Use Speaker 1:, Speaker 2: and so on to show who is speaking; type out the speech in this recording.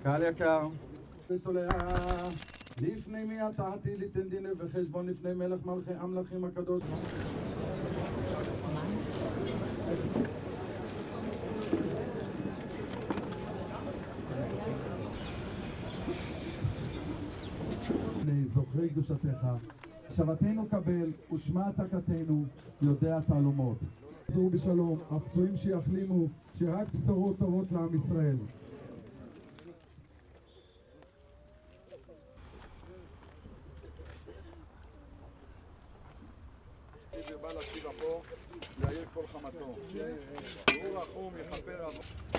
Speaker 1: קהל יקר, ותולע לפני מי אתה עתיד ליתן דין וחשבון לפני מלך מלכי המלכים הקדוש. זוכרי קדושתך, שבתנו קבל ושמע צעקתנו, יודע תעלומות. חזרו בשלום, הפצועים שיחלימו, שרק בשורות טובות לעם ישראל.
Speaker 2: שבא לשיבה פה, יאיר כל חמתו. הוא רחום, יכפר עמו.